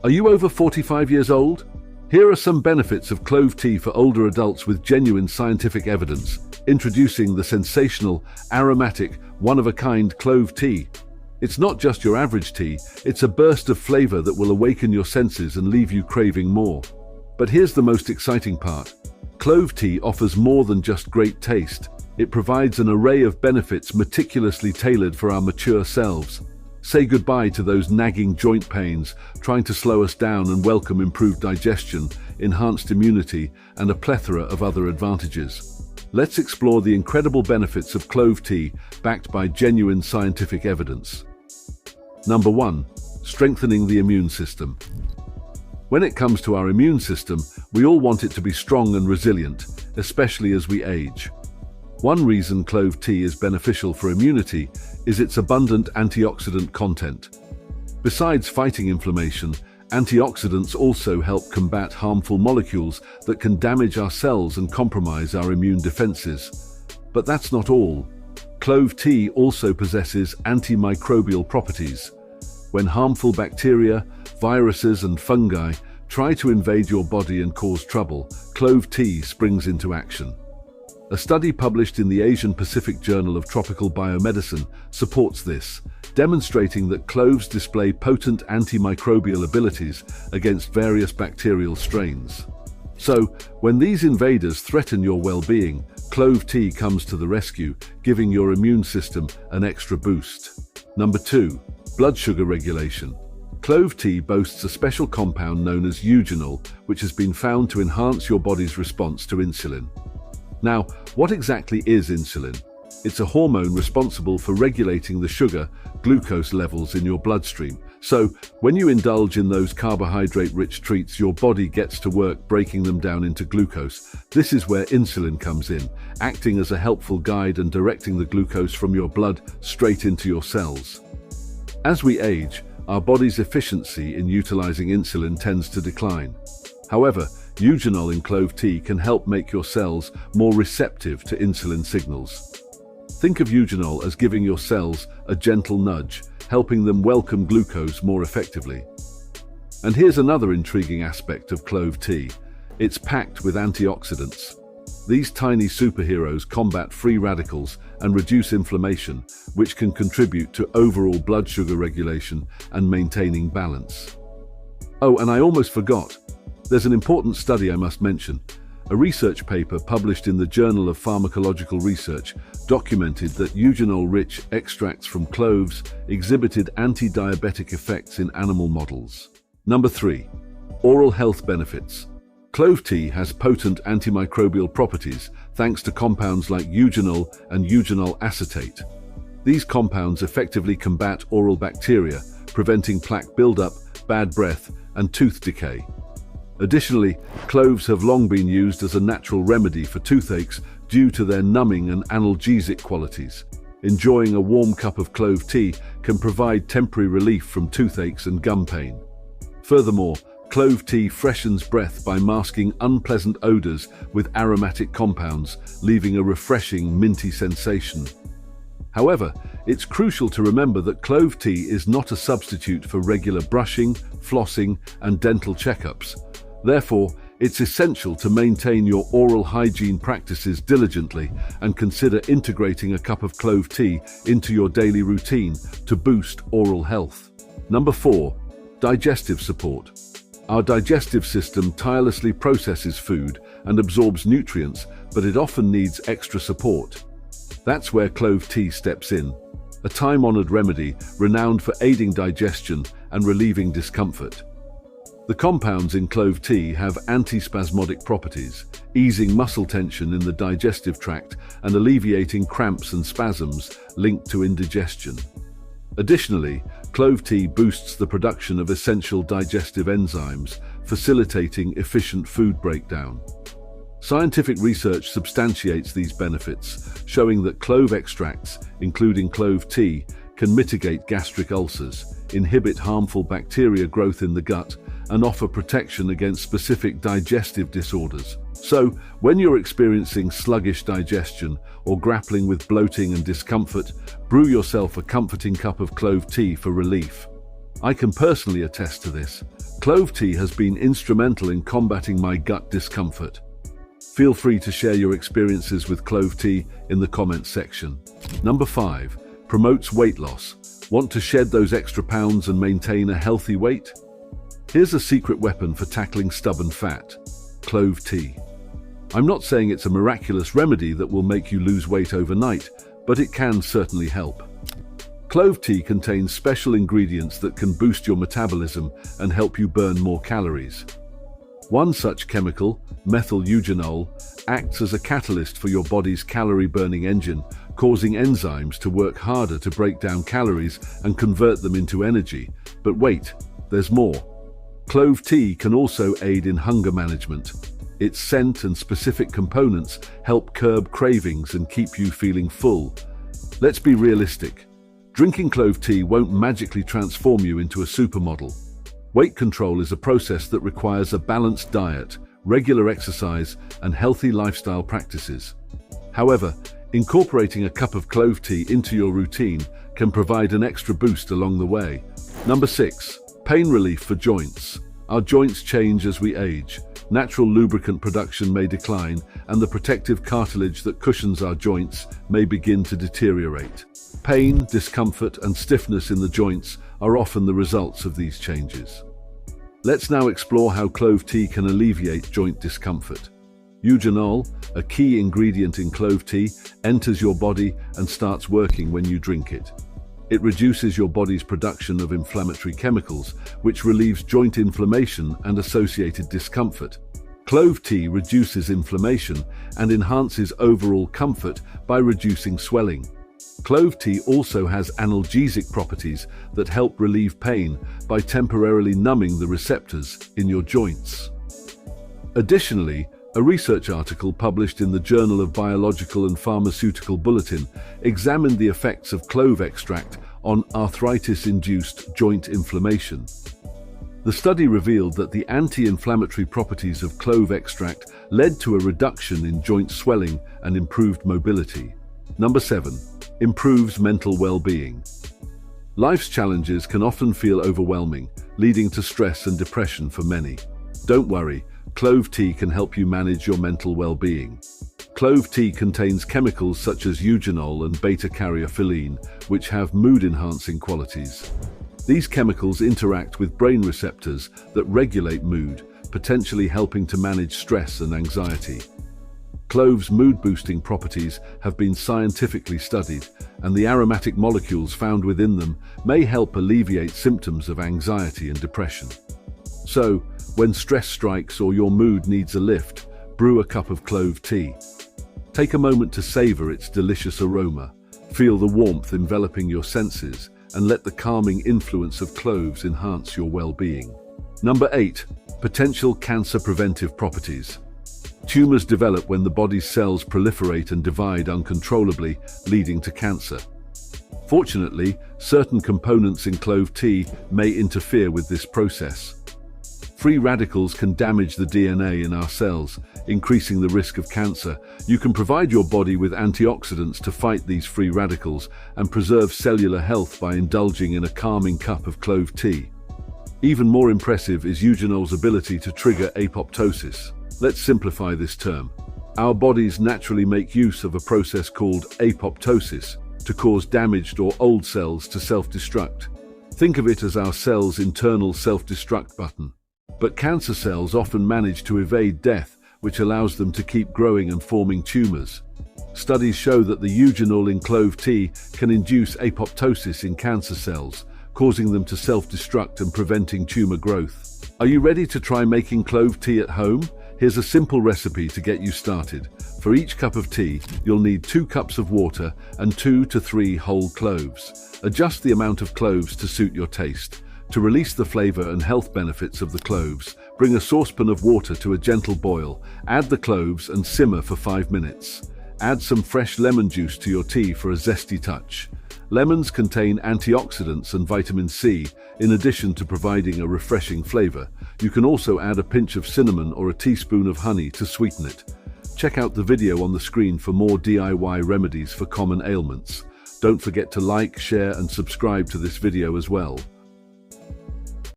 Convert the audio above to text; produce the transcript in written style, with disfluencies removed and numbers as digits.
Are you over 45 years old? Here are some benefits of clove tea for older adults with genuine scientific evidence. Introducing the sensational, aromatic, one-of-a-kind clove tea. It's not just your average tea, it's a burst of flavor that will awaken your senses and leave you craving more. But here's the most exciting part. Clove tea offers more than just great taste. It provides an array of benefits meticulously tailored for our mature selves. Say goodbye to those nagging joint pains, trying to slow us down, and welcome improved digestion, enhanced immunity, and a plethora of other advantages. Let's explore the incredible benefits of clove tea, backed by genuine scientific evidence. Number 1. Strengthening the immune system. When it comes to our immune system, we all want it to be strong and resilient, especially as we age. One reason clove tea is beneficial for immunity is its abundant antioxidant content. Besides fighting inflammation, antioxidants also help combat harmful molecules that can damage our cells and compromise our immune defenses. But that's not all. Clove tea also possesses antimicrobial properties. When harmful bacteria, viruses, and fungi try to invade your body and cause trouble, clove tea springs into action. A study published in the Asian Pacific Journal of Tropical Biomedicine supports this, demonstrating that cloves display potent antimicrobial abilities against various bacterial strains. So, when these invaders threaten your well-being, clove tea comes to the rescue, giving your immune system an extra boost. Number 2. Blood sugar regulation. Clove tea boasts a special compound known as eugenol, which has been found to enhance your body's response to insulin. Now, what exactly is insulin? It's a hormone responsible for regulating the sugar, glucose levels in your bloodstream. So, when you indulge in those carbohydrate-rich treats, your body gets to work breaking them down into glucose. This is where insulin comes in, acting as a helpful guide and directing the glucose from your blood straight into your cells. As we age, our body's efficiency in utilizing insulin tends to decline. However, eugenol in clove tea can help make your cells more receptive to insulin signals. Think of eugenol as giving your cells a gentle nudge, helping them welcome glucose more effectively. And here's another intriguing aspect of clove tea. It's packed with antioxidants. These tiny superheroes combat free radicals and reduce inflammation, which can contribute to overall blood sugar regulation and maintaining balance. Oh, and I almost forgot. There's an important study I must mention. A research paper published in the Journal of Pharmacological Research documented that eugenol-rich extracts from cloves exhibited anti-diabetic effects in animal models. Number 3. Oral health benefits. Clove tea has potent antimicrobial properties thanks to compounds like eugenol and eugenol acetate. These compounds effectively combat oral bacteria, preventing plaque buildup, bad breath, and tooth decay. Additionally, cloves have long been used as a natural remedy for toothaches due to their numbing and analgesic qualities. Enjoying a warm cup of clove tea can provide temporary relief from toothaches and gum pain. Furthermore, clove tea freshens breath by masking unpleasant odors with aromatic compounds, leaving a refreshing, minty sensation. However, it's crucial to remember that clove tea is not a substitute for regular brushing, flossing, and dental checkups. Therefore, it's essential to maintain your oral hygiene practices diligently and consider integrating a cup of clove tea into your daily routine to boost oral health. Number 4. Digestive support. Our digestive system tirelessly processes food and absorbs nutrients, but it often needs extra support. That's where clove tea steps in, a time-honored remedy renowned for aiding digestion and relieving discomfort. The compounds in clove tea have antispasmodic properties, easing muscle tension in the digestive tract and alleviating cramps and spasms linked to indigestion. Additionally, clove tea boosts the production of essential digestive enzymes, facilitating efficient food breakdown. Scientific research substantiates these benefits, showing that clove extracts, including clove tea, can mitigate gastric ulcers, inhibit harmful bacteria growth in the gut, and offer protection against specific digestive disorders. So, when you're experiencing sluggish digestion or grappling with bloating and discomfort, brew yourself a comforting cup of clove tea for relief. I can personally attest to this. Clove tea has been instrumental in combating my gut discomfort. Feel free to share your experiences with clove tea in the comments section. Number 5. Promotes weight loss. Want to shed those extra pounds and maintain a healthy weight? Here's a secret weapon for tackling stubborn fat: clove tea. I'm not saying it's a miraculous remedy that will make you lose weight overnight, but it can certainly help. Clove tea contains special ingredients that can boost your metabolism and help you burn more calories. One such chemical, methyl eugenol, acts as a catalyst for your body's calorie-burning engine, causing enzymes to work harder to break down calories and convert them into energy. But wait, there's more. Clove tea can also aid in hunger management. Its scent and specific components help curb cravings and keep you feeling full. Let's be realistic. Drinking clove tea won't magically transform you into a supermodel. Weight control is a process that requires a balanced diet, regular exercise, and healthy lifestyle practices. However, incorporating a cup of clove tea into your routine can provide an extra boost along the way. Number 6. Pain relief for joints. Our joints change as we age. Natural lubricant production may decline, and the protective cartilage that cushions our joints may begin to deteriorate. Pain, discomfort, and stiffness in the joints are often the results of these changes. Let's now explore how clove tea can alleviate joint discomfort. Eugenol, a key ingredient in clove tea, enters your body and starts working when you drink it. It reduces your body's production of inflammatory chemicals, which relieves joint inflammation and associated discomfort. Clove tea reduces inflammation and enhances overall comfort by reducing swelling. Clove tea also has analgesic properties that help relieve pain by temporarily numbing the receptors in your joints. Additionally, a research article published in the Journal of Biological and Pharmaceutical Bulletin examined the effects of clove extract on arthritis-induced joint inflammation. The study revealed that the anti-inflammatory properties of clove extract led to a reduction in joint swelling and improved mobility. Number 7. Improves mental well-being. Life's challenges can often feel overwhelming, leading to stress and depression for many. Don't worry, clove tea can help you manage your mental well-being. Clove tea contains chemicals such as eugenol and beta-caryophyllene, which have mood-enhancing qualities. These chemicals interact with brain receptors that regulate mood, potentially helping to manage stress and anxiety. Cloves' mood-boosting properties have been scientifically studied, and the aromatic molecules found within them may help alleviate symptoms of anxiety and depression. So, when stress strikes or your mood needs a lift, brew a cup of clove tea. Take a moment to savor its delicious aroma, feel the warmth enveloping your senses, and let the calming influence of cloves enhance your well-being. Number 8. Potential cancer preventive properties. Tumors develop when the body's cells proliferate and divide uncontrollably, leading to cancer. Fortunately, certain components in clove tea may interfere with this process. Free radicals can damage the DNA in our cells, increasing the risk of cancer. You can provide your body with antioxidants to fight these free radicals and preserve cellular health by indulging in a calming cup of clove tea. Even more impressive is eugenol's ability to trigger apoptosis. Let's simplify this term. Our bodies naturally make use of a process called apoptosis to cause damaged or old cells to self-destruct. Think of it as our cell's internal self-destruct button. But cancer cells often manage to evade death, which allows them to keep growing and forming tumors. Studies show that the eugenol in clove tea can induce apoptosis in cancer cells, causing them to self-destruct and preventing tumor growth. Are you ready to try making clove tea at home? Here's a simple recipe to get you started. For each cup of tea, you'll need 2 cups of water and 2 to 3 whole cloves. Adjust the amount of cloves to suit your taste. To release the flavor and health benefits of the cloves, bring a saucepan of water to a gentle boil, add the cloves and simmer for 5 minutes. Add some fresh lemon juice to your tea for a zesty touch. Lemons contain antioxidants and vitamin C, in addition to providing a refreshing flavor. You can also add a pinch of cinnamon or a teaspoon of honey to sweeten it. Check out the video on the screen for more DIY remedies for common ailments. Don't forget to like, share, and subscribe to this video as well.